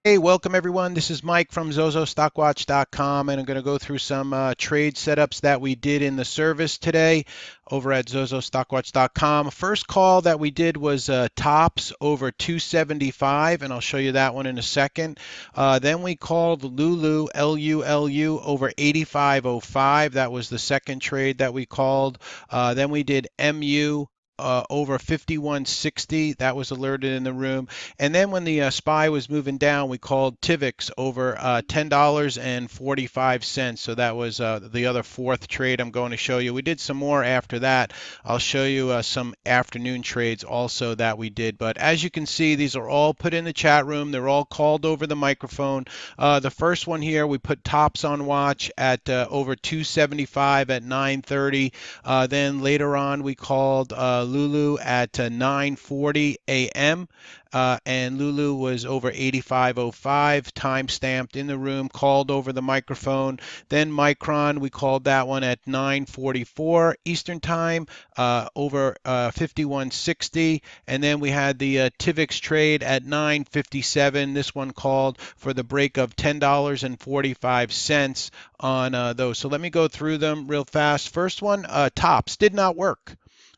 Hey, welcome everyone. This is Mike from ZozoStockwatch.com, and I'm going to go through some trade setups that we did in the service today over at ZozoStockwatch.com. First call that we did was tops over 275, and I'll show you that one in a second. Then we called LULU, LULU, over 85.05. That was the second trade that we called. Then we did MU. Over 51.60, that was alerted in the room. And then when the SPY was moving down, we called TVIX over $10.45. So that was the other fourth trade I'm going to show you. We did some more after that. I'll show you some afternoon trades also that we did. But as you can see, these are all put in the chat room. They're all called over the microphone. The first one here, we put tops on watch at over 275 at 9:30. Then later on, we called Lulu at 9:40 a.m. And Lulu was over 85.05, time stamped in the room, called over the microphone. Then Micron, we called that one at 9:44 Eastern Time, over 51.60. And then we had the TVIX trade at 9:57. This one called for the break of $10.45 on those. So let me go through them real fast. First one, tops, did not work.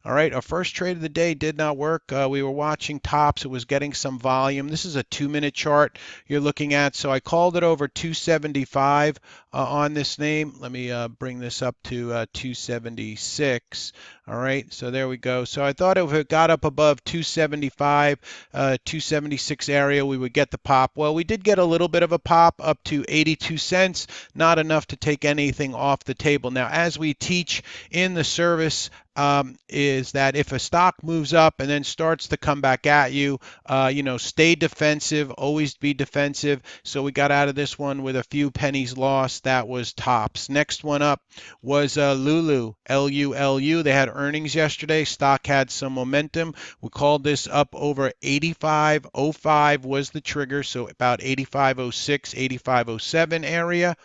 All right, our first trade of the day did not work. We were watching tops. It was getting some volume. This is a 2-minute chart you're looking at. So I called it over 275 on this name. Let me bring this up to 276. All right, so there we go. So I thought if it got up above 275, 276 area, we would get the pop. Well, we did get a little bit of a pop up to 82 cents, not enough to take anything off the table. Now, as we teach in the service, is that if a stock moves up and then starts to come back at you, stay defensive, always be defensive. So we got out of this one with a few pennies lost. That was tops. Next one up was Lulu, LULU. They had earnings yesterday. Stock had some momentum. We called this up over 85.05 was the trigger. So about 85.06, 85.07 area.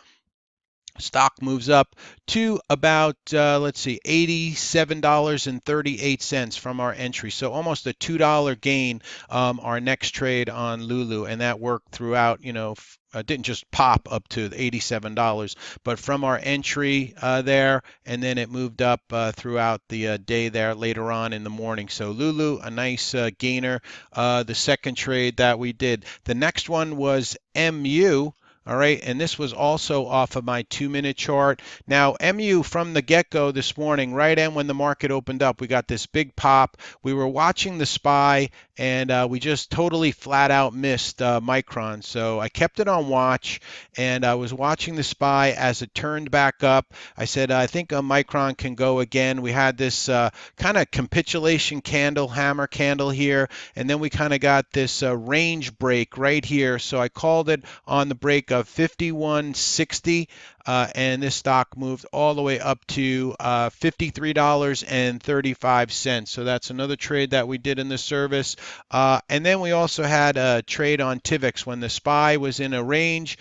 Stock moves up to about, let's see, $87.38 from our entry. So almost a $2 gain, our next trade on Lulu. And that worked throughout, didn't just pop up to $87, but from our entry there, and then it moved up throughout the day there later on in the morning. So Lulu, a nice gainer. The second trade that we did. The next one was MU. All right, and this was also off of my 2-minute chart. Now, MU from the get-go this morning, right in when the market opened up, we got this big pop. We were watching the SPY, and we just totally flat out missed Micron. So I kept it on watch, and I was watching the SPY as it turned back up. I said, I think a Micron can go again. We had this kind of capitulation candle, hammer candle here, and then we kind of got this range break right here. So I called it on the break of 51.60, and this stock moved all the way up to $53.35. So that's another trade that we did in the service. And then we also had a trade on TVIX when the SPY was in a range.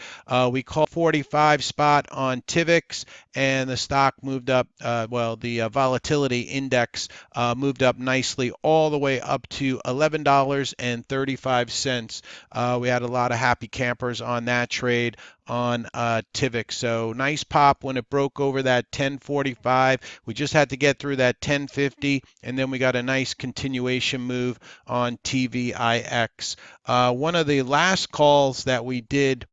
We called 45 spot on TVIX, and the stock moved up. The volatility index moved up nicely all the way up to $11.35. We had a lot of happy campers on that trade on TVIX. So nice pop when it broke over that 1045. We just had to get through that 1050, and then we got a nice continuation move on TVIX. One of the last calls that we did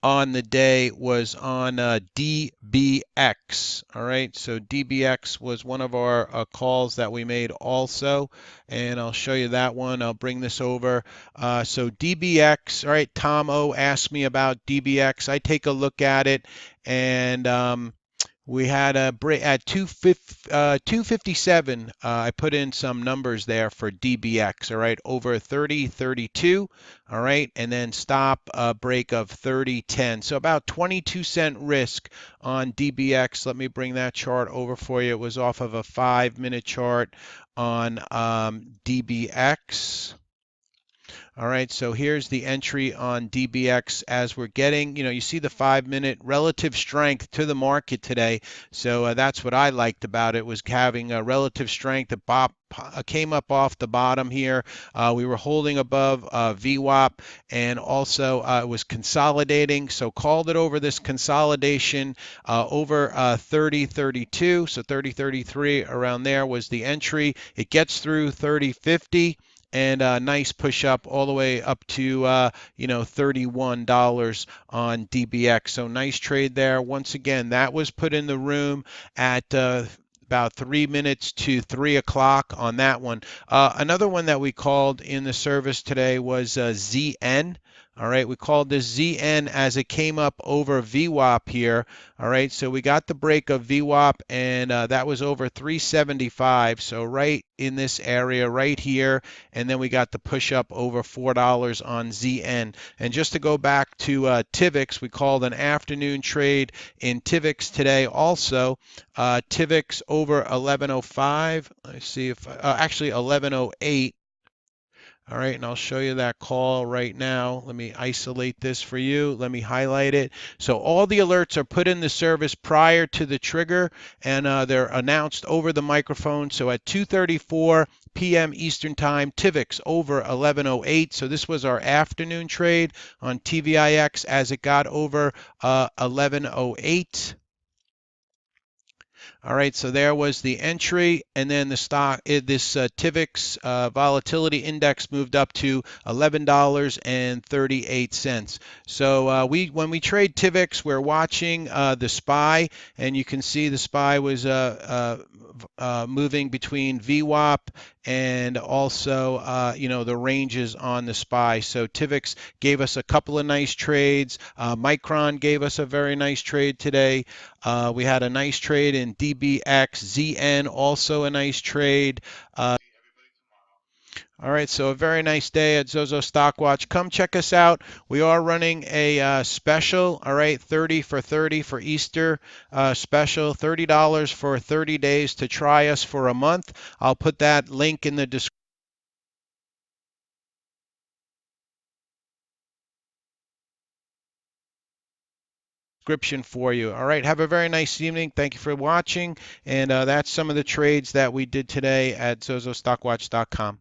on the day was on DBX. All right, so DBX was one of our calls that we made also, and I'll show you that one. I'll bring this over. So DBX, all right, Tom O asked me about DBX. I take a look at it, and we had a break at 257. I put in some numbers there for DBX, all right, over 30.32, all right, and then stop break of 30.10. So about 22-cent risk on DBX. Let me bring that chart over for you. It was off of a 5-minute chart on DBX. All right, so here's the entry on DBX as we're getting, you see the 5-minute relative strength to the market today. So that's what I liked about it, was having a relative strength. The BOP came up off the bottom here. We were holding above VWAP, and also it was consolidating. So called it over this consolidation over 30.32. So 30.33 around there was the entry. It gets through 30.50 and a nice push up all the way up to $31 on DBX. So nice trade there. Once again, that was put in the room at about 3 minutes to 3 o'clock on that one. Another one that we called in the service today was ZN. All right, we called this ZN as it came up over VWAP here. All right, so we got the break of VWAP, and that was over 375. So right in this area right here, and then we got the push up over $4 on ZN. And just to go back to TVIX, we called an afternoon trade in TVIX today also. TVIX over 1105. Let's see if actually 1108. All right, and I'll show you that call right now. Let me isolate this for you. Let me highlight it. So all the alerts are put in the service prior to the trigger, and they're announced over the microphone. So at 2:34 p.m. Eastern Time, TVIX over 1108. So this was our afternoon trade on TVIX as it got over 1108. All right, so there was the entry, and then the stock, this TVIX volatility index moved up to $11.38. So when we trade TVIX, we're watching the SPY, and you can see the SPY was moving between VWAP and also the ranges on the SPY. So TVIX gave us a couple of nice trades. Micron gave us a very nice trade today. We had a nice trade in DBX, ZN, also a nice trade. All right, so a very nice day at Zozo Stock Watch. Come check us out. We are running a special, all right, 30 for 30 for Easter special, $30 for 30 days to try us for a month. I'll put that link in the description for you. All right, have a very nice evening. Thank you for watching. And that's some of the trades that we did today at ZozoStockWatch.com.